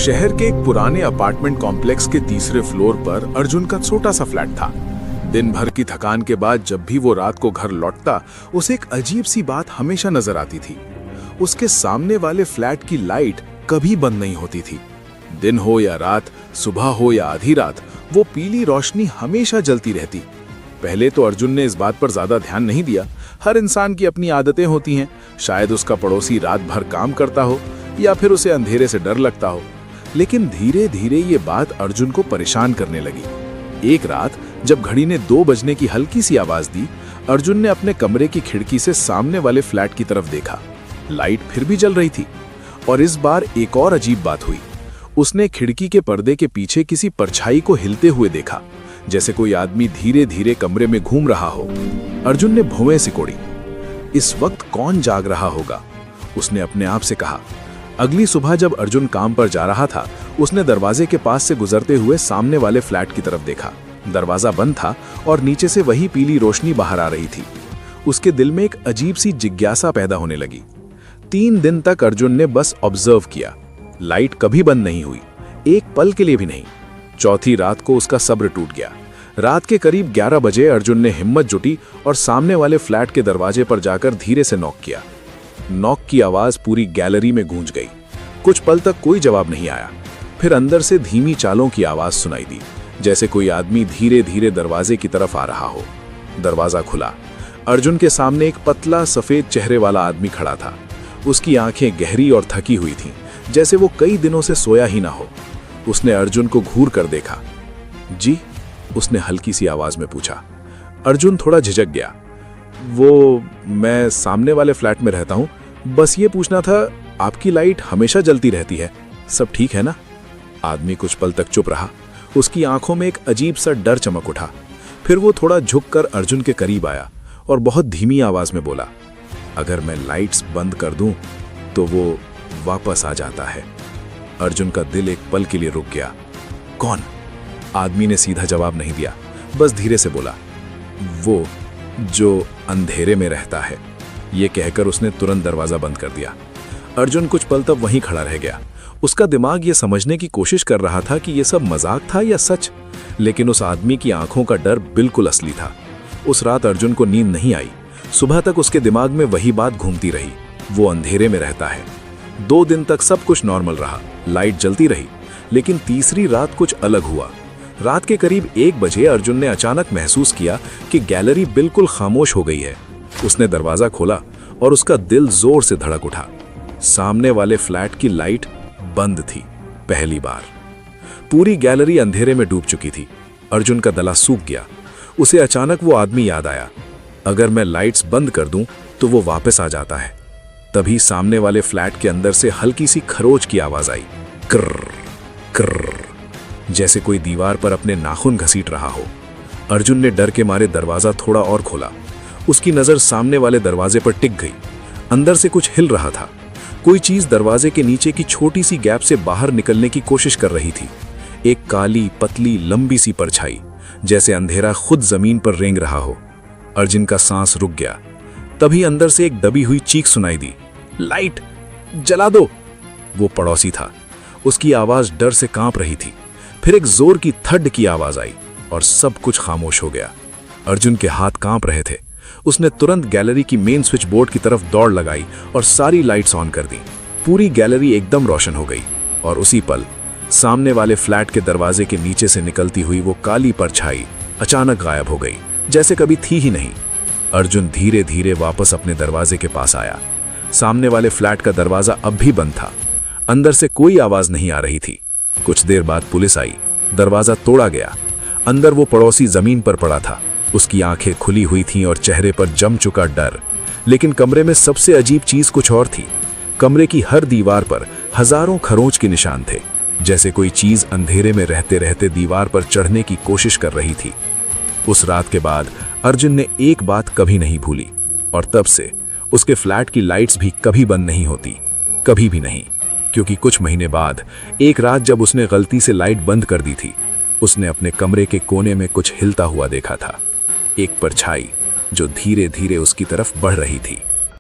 शहर के एक पुराने अपार्टमेंट कॉम्प्लेक्स के तीसरे फ्लोर पर अर्जुन का छोटा सा फ्लैट था। दिन भर की थकान के बाद जब भी वो रात को घर लौटता, उसे एक अजीब सी बात हमेशा नजर आती थी। उसके सामने वाले फ्लैट की लाइट कभी बंद नहीं होती थी। दिन हो या रात, सुबह हो या आधी रात, वो पीली रोशनी हमेशा जलती रहती। पहले तो अर्जुन ने इस बात पर ज्यादा ध्यान नहीं दिया। हर इंसान की अपनी आदतें होती हैं। शायद उसका पड़ोसी रात भर काम करता हो या फिर उसे अंधेरे से डर लगता हो। लेकिन धीरे धीरे ये बात अर्जुन को परेशान करने लगी। एक रात जब घड़ी ने 2 बजने की हल्की सी आवाज दी, अर्जुन ने अपने कमरे की खिड़की से सामने वाले फ्लैट की तरफ देखा। लाइट फिर भी जल रही थी। और इस बार एक और अजीब बात हुई। उसने खिड़की के पर्दे के पीछे किसी परछाई को हिलते हुए देखा, जैसे कोई आदमी धीरे धीरे कमरे में घूम रहा हो। अर्जुन ने भौंवें सिकोड़ी। इस वक्त कौन जाग रहा होगा? उसने अपने आप से कहा। अगली सुबह जब अर्जुन काम पर जा रहा था, उसने दरवाजे के पास से गुजरते हुए सामने वाले फ्लैट की तरफ देखा। दरवाजा बंद था और नीचे से वही पीली रोशनी बाहर आ रही थी। उसके दिल में एक अजीब सी जिज्ञासा पैदा होने लगी। 3 दिन तक अर्जुन ने बस ऑब्जर्व किया। लाइट कभी बंद नहीं हुई, एक पल के लिए भी नहीं। चौथी रात को उसका सब्र टूट गया। रात के करीब 11 बजे अर्जुन ने हिम्मत जुटी और सामने वाले फ्लैट के दरवाजे पर जाकर धीरे से नॉक किया। नॉक की आवाज पूरी गैलरी में गूंज गई। कुछ पल तक कोई जवाब नहीं आया। फिर अंदर से धीमी चालों की आवाज सुनाई दी, जैसे कोई आदमी धीरे धीरे दरवाजे की तरफ आ रहा हो। दरवाजा खुला। अर्जुन के सामने एक पतला सफेद चेहरे वाला आदमी खड़ा था। उसकी आंखें गहरी और थकी हुई थीं, जैसे वो कई दिनों से सोया ही ना हो। उसने अर्जुन को घूर कर देखा। जी? उसने हल्की सी आवाज में पूछा। अर्जुन थोड़ा झिझक गया। वो, मैं सामने वाले फ्लैट में रहता हूं, बस ये पूछना था, आपकी लाइट हमेशा जलती रहती है, सब ठीक है ना? आदमी कुछ पल तक चुप रहा। उसकी आंखों में एक अजीब सा डर चमक उठा। फिर वो थोड़ा झुककर अर्जुन के करीब आया और बहुत धीमी आवाज में बोला, अगर मैं लाइट्स बंद कर दूं तो वो वापस आ जाता है। अर्जुन का दिल एक पल के लिए रुक गया। कौन? आदमी ने सीधा जवाब नहीं दिया, बस धीरे से बोला, वो जो अंधेरे में रहता है। ये कहकर उसने तुरंत दरवाजा बंद कर दिया। अर्जुन कुछ पल तक वहीं खड़ा रह गया। उसका दिमाग ये समझने की कोशिश कर रहा था कि ये सब मजाक था या सच, लेकिन उस आदमी की आंखों का डर बिल्कुल असली था। उस रात अर्जुन को नींद नहीं आई। सुबह तक उसके दिमाग में वही बात घूमती रही, वो अंधेरे में रहता है। 2 दिन तक सब कुछ नॉर्मल रहा, लाइट जलती रही। लेकिन तीसरी रात कुछ अलग हुआ। रात के करीब 1 बजे अर्जुन ने अचानक महसूस किया कि गैलरी बिल्कुल खामोश हो गई है। उसने दरवाजा खोला और उसका दिल जोर से धड़क उठा। सामने वाले फ्लैट की लाइट बंद थी। पहली बार पूरी गैलरी अंधेरे में डूब चुकी थी। अर्जुन का गला सूख गया। उसे अचानक वो आदमी याद आया, अगर मैं लाइट्स बंद कर दूं तो वो वापस आ जाता है। तभी सामने वाले फ्लैट के अंदर से हल्की सी खरोच की आवाज आई, कर्र कर्र, जैसे कोई दीवार पर अपने नाखून घसीट रहा हो। अर्जुन ने डर के मारे दरवाजा थोड़ा और खोला। उसकी नजर सामने वाले दरवाजे पर टिक गई। अंदर से कुछ हिल रहा था। कोई चीज दरवाजे के नीचे की छोटी सी गैप से बाहर निकलने की कोशिश कर रही थी। एक काली पतली लंबी सी परछाई, जैसे अंधेरा खुद जमीन पर रेंग रहा हो। अर्जुन का सांस रुक गया। तभी अंदर से एक दबी हुई चीख सुनाई दी, लाइट जला दो। वो पड़ोसी था। उसकी आवाज डर से कांप रही थी। फिर एक जोर की थड्ड की आवाज आई और सब कुछ खामोश हो गया। अर्जुन के हाथ कांप रहे थे। उसने तुरंत गैलरी की मेन स्विच बोर्ड की तरफ दौड़ लगाई और सारी लाइट्स ऑन कर दी। पूरी गैलरी एकदम रोशन हो गई और उसी पल सामने वाले फ्लैट के दरवाजे के नीचे से निकलती हुई वो काली परछाई अचानक गायब हो गई, जैसे कभी थी ही नहीं। अर्जुन धीरे धीरे वापस अपने दरवाजे के पास आया। सामने वाले फ्लैट का दरवाजा अब भी बंद था। अंदर से कोई आवाज नहीं आ रही थी। कुछ देर बाद पुलिस आई। दरवाजा तोड़ा गया। अंदर वो पड़ोसी जमीन पर पड़ा था। उसकी आंखें खुली हुई थीं और चेहरे पर जम चुका डर। लेकिन कमरे में सबसे अजीब चीज कुछ और थी। कमरे की हर दीवार पर हजारों खरोंच के निशान थे, जैसे कोई चीज अंधेरे में रहते रहते दीवार पर चढ़ने की कोशिश कर रही थी। उस रात के बाद अर्जुन ने एक बात कभी नहीं भूली, और तब से उसके फ्लैट की लाइट्स भी कभी बंद नहीं होती, कभी भी नहीं। क्योंकि कुछ महीने बाद एक रात जब उसने गलती से लाइट बंद कर दी थी, उसने अपने कमरे के कोने में कुछ हिलता हुआ देखा था। एक परछाई जो धीरे धीरे उसकी तरफ बढ़ रही थी।